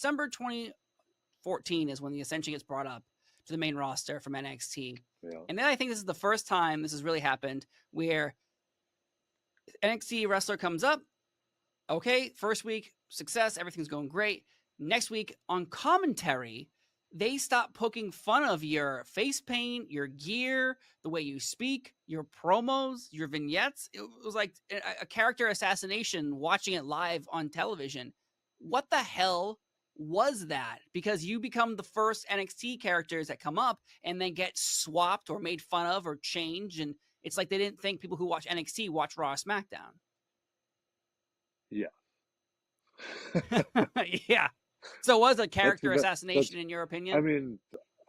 December 2014 is when the Ascension gets brought up to the main roster from NXT. Yeah. And then I think this is the first time this has really happened where NXT wrestler comes up. Okay, first week, success, everything's going great. Next week on commentary, they stop poking fun of your face paint, your gear, the way you speak, your promos, your vignettes. It was like a character assassination watching it live on television. What the hell was that? Because you become the first NXT characters that come up and then get swapped or made fun of or changed. And it's like they didn't think people who watch NXT watch Raw or SmackDown. Yeah. Yeah. So it was a character That's, assassination in your opinion? I mean,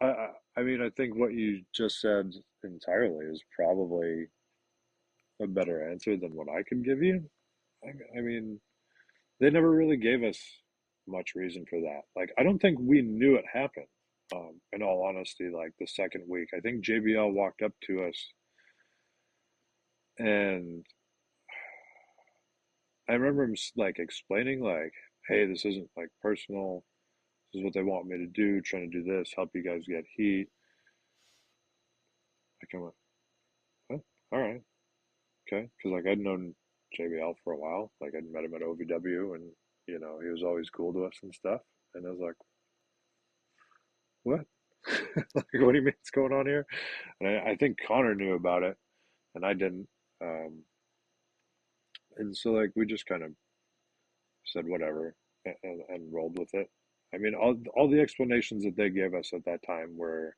I think what you just said entirely is probably a better answer than what I could give you. I mean, they never really gave us much reason for that. Like, I don't think we knew it happened. In all honesty, like the second week, I think JBL walked up to us and I remember him like explaining like, "Hey, this isn't like personal. This is what they want me to do. Trying to do this, help you guys get heat." I kind of went, "Huh? All right, okay," because like I'd known JBL for a while. Like I'd met him at OVW, and he was always cool to us and stuff. And I was like, "What? Like, what do you mean what's going on here?" And I think Connor knew about it, and I didn't. Um, and so like we just kind of said whatever and rolled with it. I mean, all the explanations that they gave us at that time were,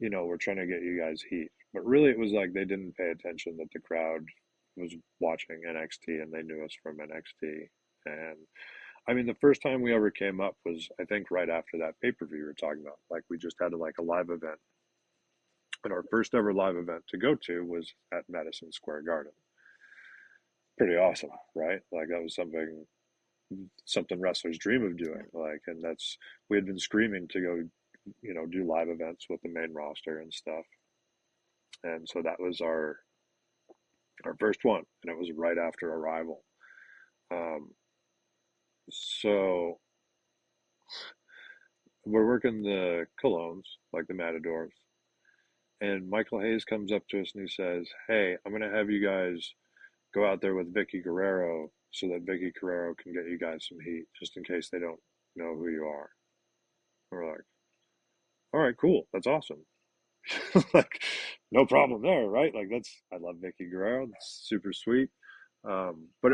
we're trying to get you guys heat. But really, it was like they didn't pay attention that the crowd was watching NXT and they knew us from NXT. And I mean, the first time we ever came up was, I think, right after that pay-per-view you were talking about. Like, we just had like a live event. And our first ever live event to go to was at Madison Square Garden. Pretty awesome, right? Like, that was something wrestlers dream of doing. Like, and we had been screaming to go, do live events with the main roster and stuff. And so that was our first one, and it was right after Arrival. Um, so we're working the Colognes, like the Matadors, and Michael Hayes comes up to us and he says, "Hey, I'm gonna have you guys go out there with Vicky Guerrero so that Vicky Guerrero can get you guys some heat, just in case they don't know who you are." We're like, "All right, cool, that's awesome." Like, no problem there, right? Like, I love Vicky Guerrero. It's super sweet. But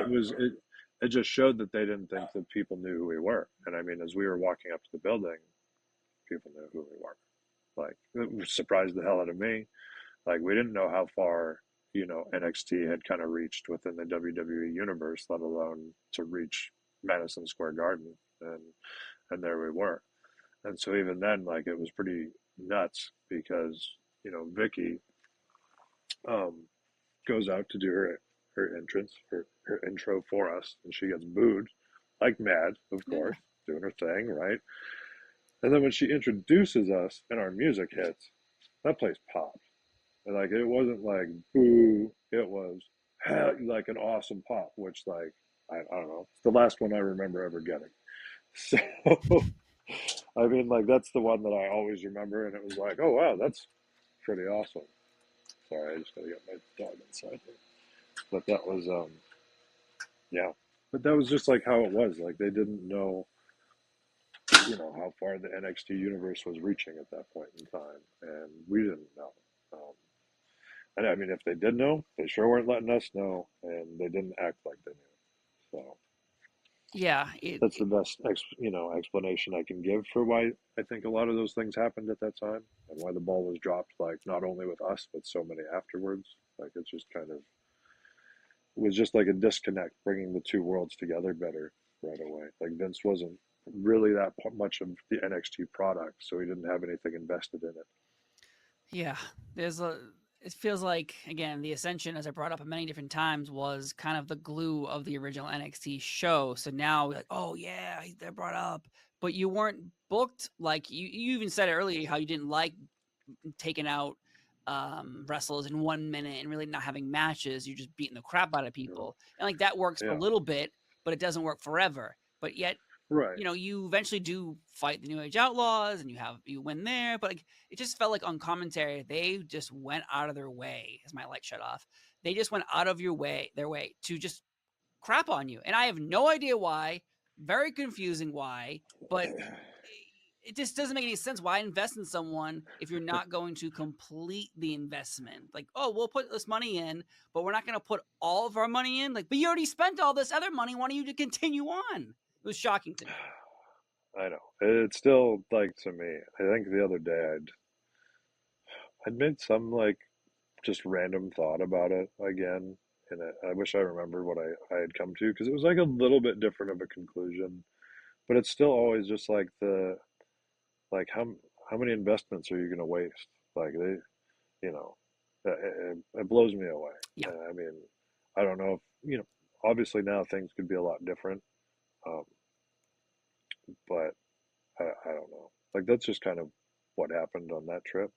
it just showed that they didn't think that people knew who we were. And I mean, as we were walking up to the building, people knew who we were. Like, it surprised the hell out of me. Like, we didn't know how far, NXT had kind of reached within the WWE universe, let alone to reach Madison Square Garden. And there we were. And so even then, like, it was pretty nuts because, Vicky goes out to do her entrance, her intro for us, and she gets booed like mad, of Yeah. course, doing her thing, right? And then when she introduces us and our music hits, that place popped. And like, it wasn't like boo, it was like an awesome pop, which, like, I don't know, it's the last one I remember ever getting. So I mean, like, that's the one that I always remember, and it was like, oh wow, that's pretty awesome. Sorry, I just gotta get my dog inside here. But that was yeah. But that was just like how it was. Like, they didn't know, how far the NXT universe was reaching at that point in time, and we didn't know. Um, and I mean, if they did know, they sure weren't letting us know, and they didn't act like they knew. So Yeah. that's the best, explanation I can give for why I think a lot of those things happened at that time, and why the ball was dropped. Like, not only with us, but so many afterwards. Like, it's just kind of it was just like a disconnect, bringing the two worlds together better right away. Like, Vince wasn't really that much of the NXT product, so he didn't have anything invested in it. Yeah. It feels like, again, the Ascension, as I brought up many different times, was kind of the glue of the original NXT show. So now we're like, oh yeah, they're brought up, but you weren't booked. Like, you even said earlier how you didn't like taking out wrestlers in 1 minute and really not having matches. You're just beating the crap out of You know? people. And like, that works for a Yeah, little bit, but it doesn't work forever. But yet Right. You know, you eventually do fight the New Age Outlaws, and you win there, but like it just felt like on commentary they just went out of their way. As my light shut off, they just went out of their way to just crap on you, and I have no idea why. Very confusing why, but it just doesn't make any sense. Why invest in someone if you're not going to complete the investment? Like, oh, we'll put this money in, but we're not going to put all of our money in. Like, but you already spent all this other money. Why don't you to continue on? It was shocking to me. I know. It's still like to me. I think the other day I'd made some like just random thought about it again, and I wish I remembered what I had come to because it was like a little bit different of a conclusion, but it's still always just like the like how many investments are you going to waste? Like they, you know, it blows me away. Yeah. I mean, I don't know if obviously now things could be a lot different, um, but I don't know. Like that's just kind of what happened on that trip.